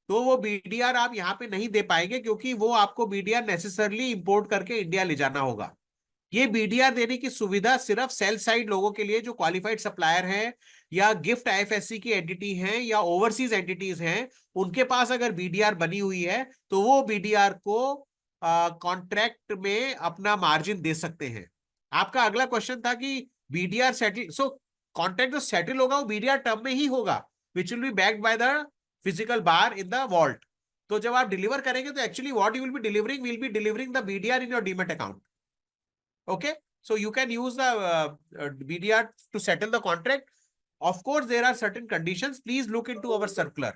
तो वो BDR आप यहां पे नहीं दे पाएंगे, क्योंकि वो आपको BDR नेसेसरली इंपोर्ट करके इंडिया ले जाना होगा। ये BDR देने की सुविधा सिर्फ सेल साइड लोगों के लिए, जो क्वालिफाइड सप्लायर हैं या गिफ्ट IFSC की एंटिटी हैं या ओवरसीज एंटिटीज हैं, उनके पास अगर BDR बनी हुई है तो वो BDR को कॉन्ट्रैक्ट में अपना मार्जिन दे सकते हैं। आपका अगला क्वेश्चन था कि BDR सेटल, सो कॉन्ट्रैक्ट जो सेटल होगा वो BDR टर्म में ही होगा, which will be backed by the physical bar in the vault. तो जब आप डिलीवर करेंगे तो actually what you will be delivering the BDR in your demat account. Okay, so you can use the BDR to settle the contract. Of course, there are certain conditions. Please look into our circular.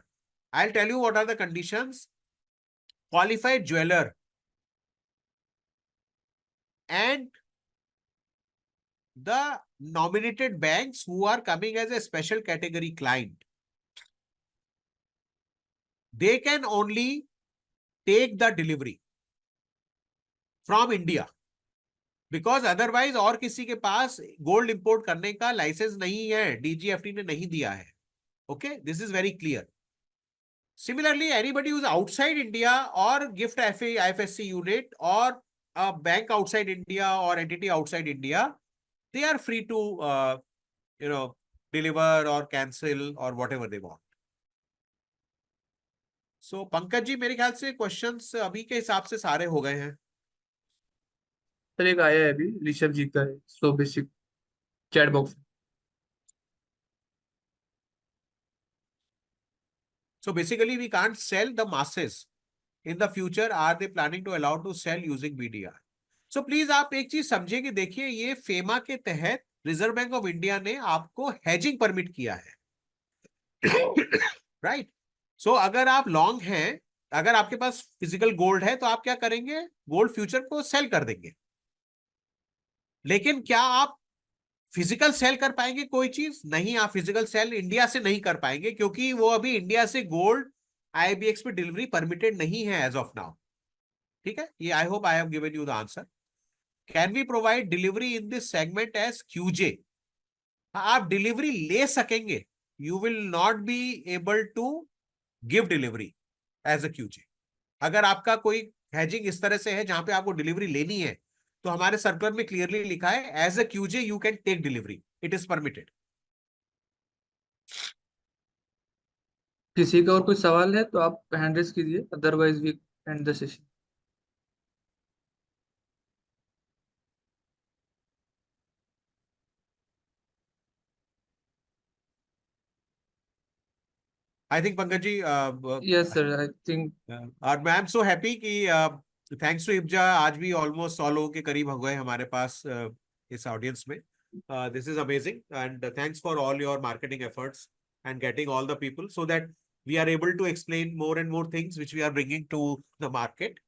I'll tell you what are the conditions. Qualified jeweler and the nominated banks who are coming as a special category client, they can only take the delivery from India. Because otherwise और किसी के पास gold import करने का licence नहीं है, DGFT ने नहीं दिया है। Okay, this is very clear. Similarly, anybody whose outside India और गिफ्ट IFSC यूनिट और बैंक आउटसाइड इंडिया और entity outside India, they are free to deliver or cancel or whatever they want. So Pankaj ji, मेरे ख्याल से questions अभी के हिसाब से सारे हो गए हैं। सर एक आया है अभी, ऋषभ जी का है, so basic chat box. So basically we can't sell the masses. In the future, are they planning to allow to sell using BDR? So please आप एक चीज समझिए कि देखिए, ये फेमा के तहत रिजर्व बैंक ऑफ इंडिया ने आपको हेजिंग परमिट किया है, राइट? सो अगर आप लॉन्ग हैं, अगर आपके पास फिजिकल गोल्ड है, तो आप क्या करेंगे, गोल्ड फ्यूचर को सेल कर देंगे। लेकिन क्या आप फिजिकल सेल कर पाएंगे कोई चीज? नहीं, आप फिजिकल सेल इंडिया से नहीं कर पाएंगे, क्योंकि वो अभी इंडिया से गोल्ड IBX पे डिलीवरी परमिटेड नहीं है एज ऑफ नाउ। ठीक है, ये I hope I have given you the answer. Can we provide delivery in this segment as QJ? आप डिलीवरी ले सकेंगे, you will not be able to give delivery as a QJ। अगर आपका कोई hedging इस तरह से है जहां पे आपको डिलीवरी लेनी है, तो हमारे सर्कुलर में क्लियरली लिखा है as a QJ you can take delivery, it is permitted. किसी का और कोई सवाल है तो आप हैंड रेज कीजिए, otherwise we end the session. I think Pankaj ji, yes sir, I think. और मैं एम सो हैप्पी कि थैंक्स टू इब्जा आज भी ऑलमोस्ट 100 लोगों के करीब हो गए हमारे पास इस ऑडियंस में। This is amazing and thanks for all your marketing efforts. and getting all the people so that we are able to explain more and more things which we are bringing to the market.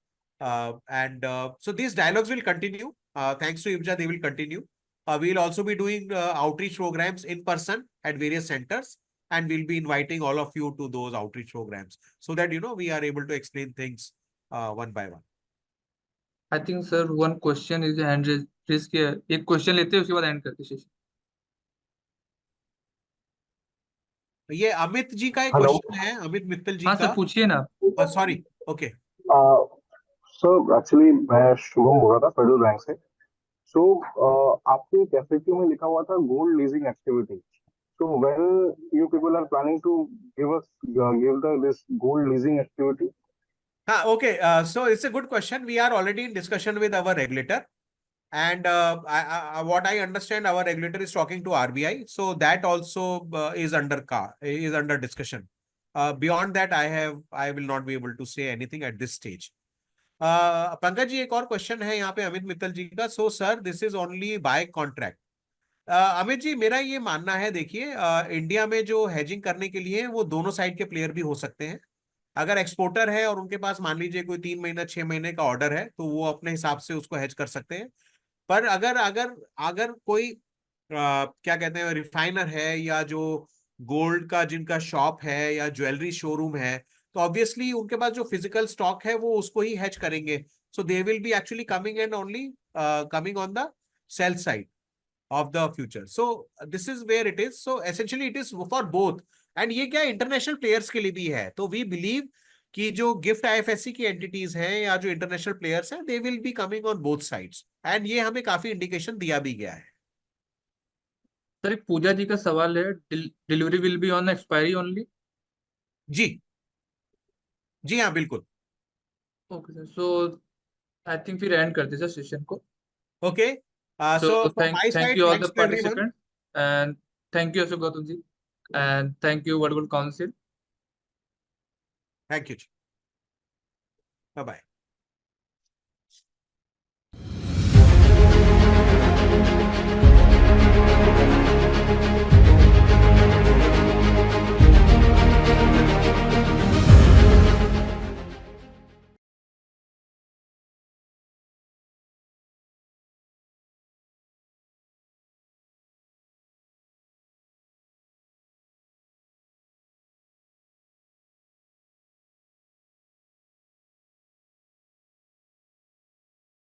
So these dialogues will continue. Thanks to IBJA, they will continue. We'll also be doing outreach programs in person at various centers, and we'll be inviting all of you to those outreach programs so that, we are able to explain things one by one. I think sir one question is hand raise किया है। एक question लेते हैं उसके बाद and करते session. ये अमित जी का एक हेलो क्वेश्चन है, अमित मित्तल जी हाँ का। सर पूछिए ना। Sorry, okay. सर एक्चुअली मैं शुभम बोल रहा था फेडरल बैंक से। सो आपके एफएक्यू में लिखा हुआ था gold leasing activity. So when you people are planning to give the this gold leasing activity? Okay. So it's a good question. We are already in discussion with our regulator. And what I understand, our regulator is talking to RBI. So that also is under discussion. Beyond that, I will not be able to say anything at this stage. Pankaj ji, एक और question है यहाँ पे अमित मित्तल जी का। So sir, this is only by contract. Amit ji, मेरा ये मानना है, देखिए, इंडिया में जो हेजिंग करने के लिए वो दोनों साइड के प्लेयर भी हो सकते हैं। अगर एक्सपोर्टर है और उनके पास मान लीजिए कोई 3 महीना 6 महीने का ऑर्डर है, तो वो अपने हिसाब से उसको हेज कर सकते हैं। पर अगर अगर अगर कोई क्या कहते हैं, रिफाइनर है या जो गोल्ड का जिनका शॉप है या ज्वेलरी शोरूम है, तो ऑब्वियसली उनके पास जो फिजिकल स्टॉक है वो उसको ही हेज करेंगे। So they will be actually coming and only coming on the sell side of the future. So this is where it is. So essentially it is for both. And ये क्या international players के लिए भी है। तो we believe कि जो gift IFSC की एंटिटीज हैं या जो इंटरनेशनल प्लेयर्स हैं, दे will be coming on both sides. And ये हमें काफी इंडिकेशन दिया भी गया है। सर एक पूजा जी का सवाल है, delivery will be on expiry only? जी जी हाँ, बिल्कुल। Okay sir, so I think फिर एंड करते सर सेशन को। ओके, So so from my thank side, you all the thanks to everyone. participants, and thank you also Gautam ji, and thank you World Gold Council. Thank you. Bye bye.